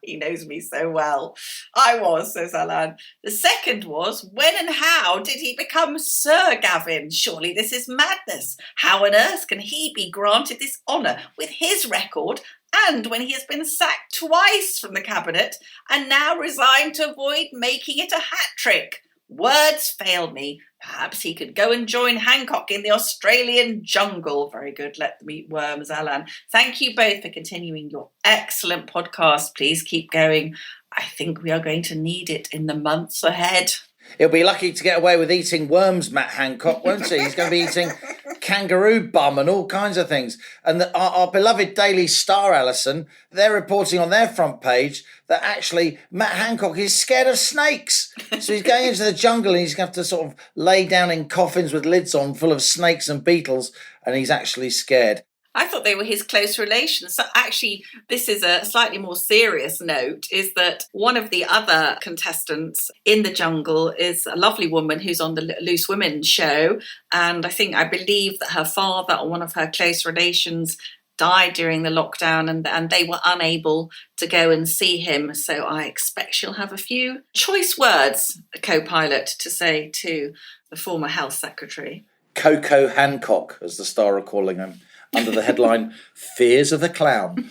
He knows me so well. I was, says Alan. The second was, when and how did he become Sir Gavin? Surely this is madness. How on earth can he be granted this honour with his record, and when he has been sacked twice from the cabinet and now resigned to avoid making it a hat trick? Words fail me. Perhaps he could go and join Hancock in the Australian jungle. Very good. Let them eat worms, Alan. Thank you both for continuing your excellent podcast. Please keep going. I think we are going to need it in the months ahead. He'll be lucky to get away with eating worms, Matt Hancock, won't he? He's going to be eating kangaroo bum and all kinds of things. And our beloved Daily Star, Allison, they're reporting on their front page that actually Matt Hancock is scared of snakes. So he's going into the jungle and he's going to have to sort of lay down in coffins with lids on full of snakes and beetles, and he's actually scared. I thought they were his close relations. So actually, this is a slightly more serious note, is that one of the other contestants in the jungle is a lovely woman who's on the Loose Women show. And I believe that her father or one of her close relations died during the lockdown and they were unable to go and see him. So I expect she'll have a few choice words, a co-pilot, to say to the former health secretary. Coco Hancock, as the Star are calling him, under the headline, Fears of the Clown.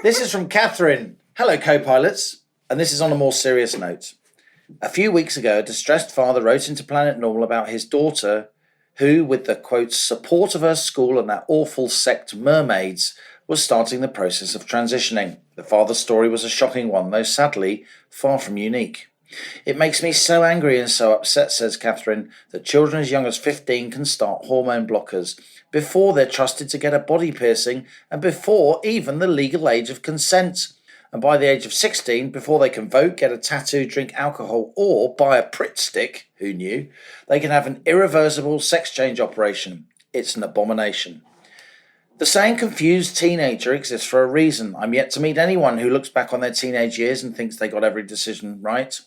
This is from Catherine. Hello, co-pilots. And this is on a more serious note. A few weeks ago, a distressed father wrote into Planet Normal about his daughter who, with the, quote, support of her school and that awful sect Mermaids, was starting the process of transitioning. The father's story was a shocking one, though sadly far from unique. It makes me so angry and so upset, says Catherine, that children as young as 15 can start hormone blockers before they're trusted to get a body piercing and before even the legal age of consent. And by the age of 16, before they can vote, get a tattoo, drink alcohol, or buy a Pritt stick, who knew, they can have an irreversible sex change operation. It's an abomination. The saying confused teenager exists for a reason. I'm yet to meet anyone who looks back on their teenage years and thinks they got every decision right.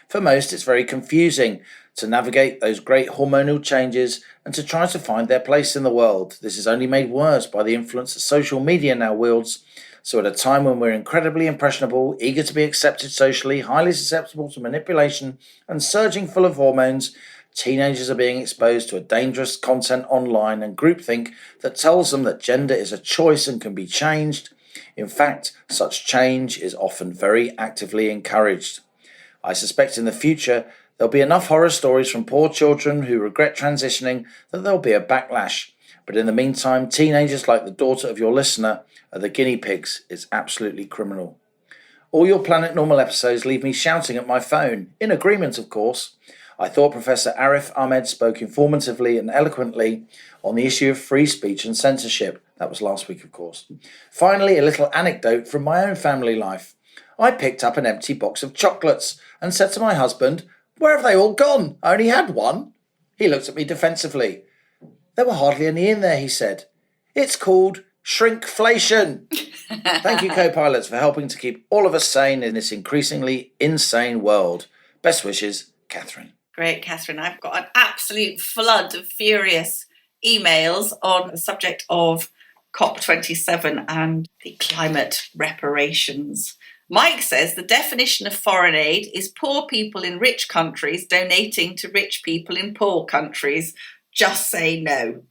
For most, it's very confusing to navigate those great hormonal changes and to try to find their place in the world. This is only made worse by the influence that social media now wields. So at a time when we're incredibly impressionable, eager to be accepted socially, highly susceptible to manipulation and surging full of hormones, teenagers are being exposed to a dangerous content online and groupthink that tells them that gender is a choice and can be changed. In fact, such change is often very actively encouraged. I suspect in the future there'll be enough horror stories from poor children who regret transitioning that there'll be a backlash. But in the meantime, teenagers like the daughter of your listener are the guinea pigs. It's absolutely criminal. All your Planet Normal episodes leave me shouting at my phone, in agreement of course. I thought Professor Arif Ahmed spoke informatively and eloquently on the issue of free speech and censorship. That was last week, of course. Finally, a little anecdote from my own family life. I picked up an empty box of chocolates and said to my husband, "Where have they all gone? I only had one." He looked at me defensively. "There were hardly any in there," he said. "It's called shrinkflation." Thank you, co-pilots, for helping to keep all of us sane in this increasingly insane world. Best wishes, Catherine. Great, Catherine. I've got an absolute flood of furious emails on the subject of COP27 and the climate reparations. Mike says the definition of foreign aid is poor people in rich countries donating to rich people in poor countries. Just say no.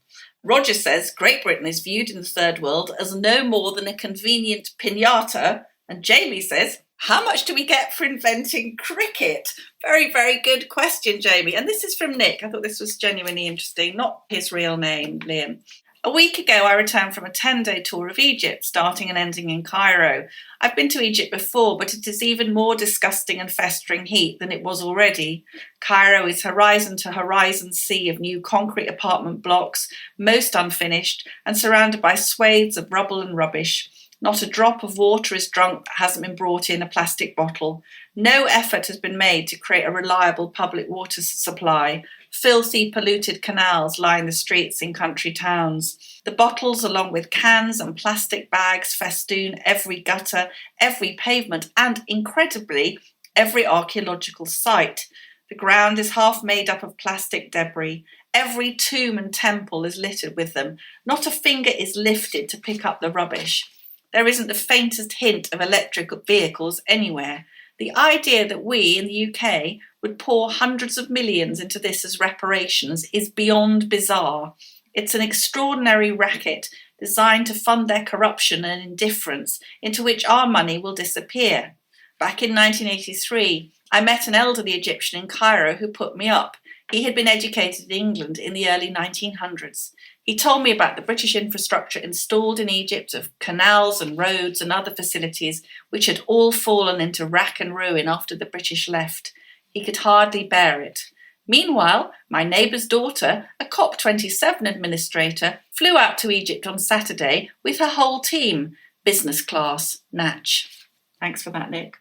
Roger says Great Britain is viewed in the third world as no more than a convenient piñata. And Jamie says, how much do we get for inventing cricket? Very, very good question, Jamie. And this is from Nick. I thought this was genuinely interesting. Not his real name, Liam. A week ago, I returned from a 10-day tour of Egypt, starting and ending in Cairo. I've been to Egypt before, but it is even more disgusting and festering heat than it was already. Cairo is horizon to horizon sea of new concrete apartment blocks, most unfinished, and surrounded by swathes of rubble and rubbish. Not a drop of water is drunk that hasn't been brought in a plastic bottle. No effort has been made to create a reliable public water supply. Filthy, polluted canals line the streets in country towns. The bottles, along with cans and plastic bags, festoon every gutter, every pavement, and, incredibly, every archaeological site. The ground is half made up of plastic debris. Every tomb and temple is littered with them. Not a finger is lifted to pick up the rubbish. There isn't the faintest hint of electric vehicles anywhere. The idea that we in the UK would pour hundreds of millions into this as reparations is beyond bizarre. It's an extraordinary racket designed to fund their corruption and indifference, into which our money will disappear. Back in 1983, I met an elderly Egyptian in Cairo who put me up. He had been educated in England in the early 1900s. He told me about the British infrastructure installed in Egypt of canals and roads and other facilities which had all fallen into rack and ruin after the British left. He could hardly bear it. Meanwhile, my neighbour's daughter, a COP27 administrator, flew out to Egypt on Saturday with her whole team, business class, Natch. Thanks for that, Nick.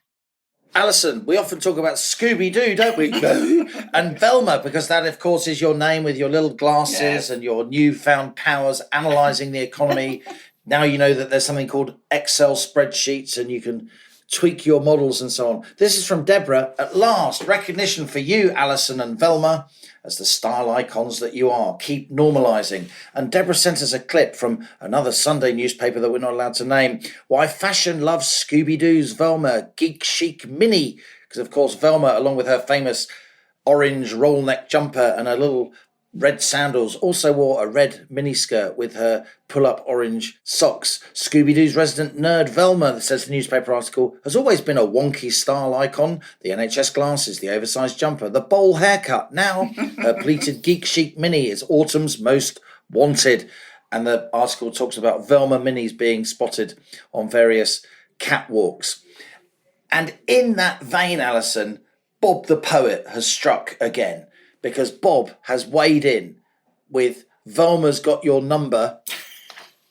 Allison, we often talk about Scooby-Doo, don't we? And Velma, because that, of course, is your name with your little glasses and your newfound powers analysing the economy. Now you know that there's something called Excel spreadsheets and you can tweak your models and so on. This is from Deborah. At last, recognition for you, Allison and Velma, as the style icons that you are. Keep normalising. And Deborah sent us a clip from another Sunday newspaper that we're not allowed to name. Why fashion loves Scooby-Doo's Velma, geek chic mini. Because, of course, Velma, along with her famous orange roll neck jumper and her little red sandals, also wore a red miniskirt with her pull-up orange socks. Scooby-Doo's resident nerd Velma, says the newspaper article, has always been a wonky style icon. The NHS glasses, the oversized jumper, the bowl haircut. Now, her pleated geek chic mini is autumn's most wanted. And the article talks about Velma minis being spotted on various catwalks. And in that vein, Alison, Bob the Poet has struck again, because Bob has weighed in with Velma's Got Your Number,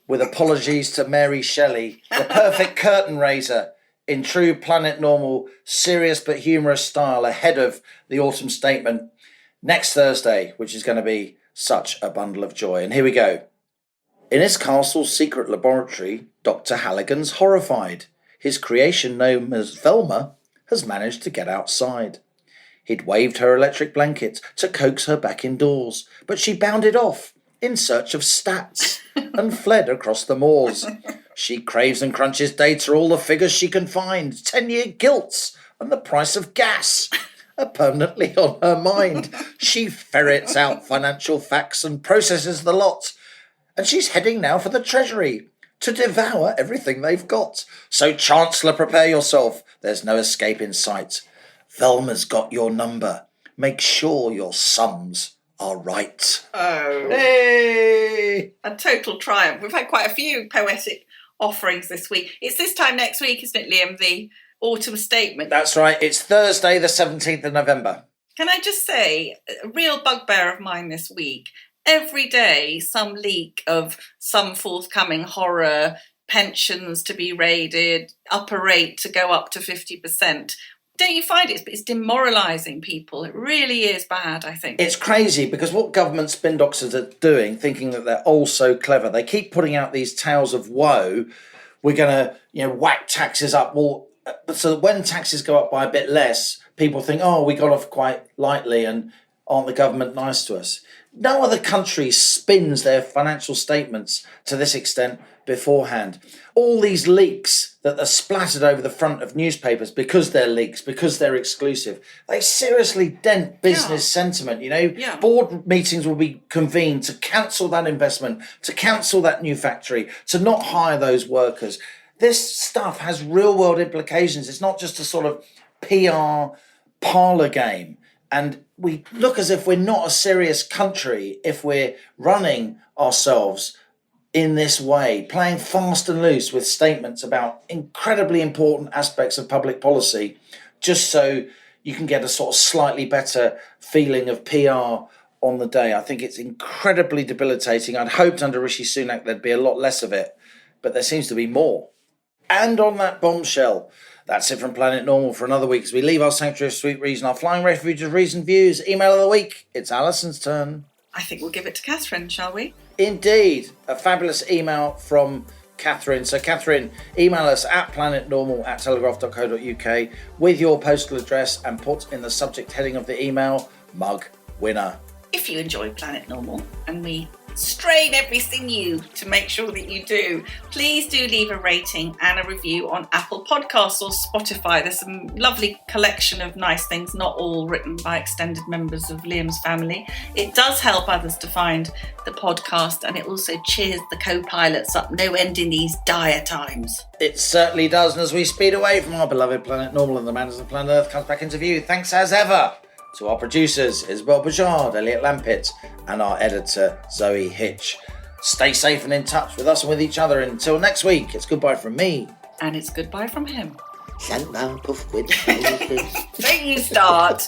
with apologies to Mary Shelley, the perfect curtain raiser in true Planet Normal, serious but humorous style, ahead of the autumn statement next Thursday, which is going to be such a bundle of joy. And here we go. In his castle's secret laboratory, Dr. Halligan's horrified. His creation, known as Velma, has managed to get outside. He'd waved her electric blanket to coax her back indoors, but she bounded off in search of stats and fled across the moors. She craves and crunches data, all the figures she can find, 10-year gilts and the price of gas are permanently on her mind. She ferrets out financial facts and processes the lot, and she's heading now for the Treasury to devour everything they've got. So, Chancellor, prepare yourself. There's no escape in sight. Velma's got your number. Make sure your sums are right. Oh. Hey! A total triumph. We've had quite a few poetic offerings this week. It's this time next week, isn't it, Liam? The autumn statement. That's right. It's Thursday, the 17th of November. Can I just say, a real bugbear of mine this week, every day some leak of some forthcoming horror, pensions to be raided, upper rate to go up to 50%. Don't you find it's demoralising people? It really is bad, I think. It's crazy because what government spin doctors are doing, thinking that they're all so clever, they keep putting out these tales of woe. We're going to, whack taxes up. Well, so that when taxes go up by a bit less, people think, oh, we got off quite lightly and aren't the government nice to us? No other country spins their financial statements to this extent beforehand. All these leaks that are splattered over the front of newspapers because they're leaks, because they're exclusive, they seriously dent business sentiment. Board meetings will be convened to cancel that investment, to cancel that new factory, to not hire those workers. This stuff has real world implications. It's not just a sort of PR parlour game. And we look as if we're not a serious country if we're running ourselves in this way, playing fast and loose with statements about incredibly important aspects of public policy, just so you can get a sort of slightly better feeling of PR on the day. I think it's incredibly debilitating. I'd hoped under Rishi Sunak there'd be a lot less of it, but there seems to be more. And on that bombshell, that's it from Planet Normal for another week as we leave our sanctuary of sweet reason, our flying refuge of reasoned views. Email of the week, it's Allison's turn. I think we'll give it to Catherine, shall we? Indeed, a fabulous email from Catherine. So Catherine, email us at planetnormal@telegraph.co.uk with your postal address and put in the subject heading of the email, mug winner. If you enjoy Planet Normal, and we strain every sinew to make sure that you do, please do leave a rating and a review on Apple Podcasts or Spotify. There's some lovely collection of nice things, not all written by extended members of Liam's family. It does help others to find the podcast, and it also cheers the co-pilots up no end in these dire times. It certainly does, and as we speed away from our beloved Planet Normal and the Matters of Planet Earth comes back into view, thanks as ever to our producers, Isabel Bajard, Elliot Lampitt, and our editor, Zoe Hitch. Stay safe and in touch with us and with each other. Until next week, it's goodbye from me. And it's goodbye from him. Don't you start.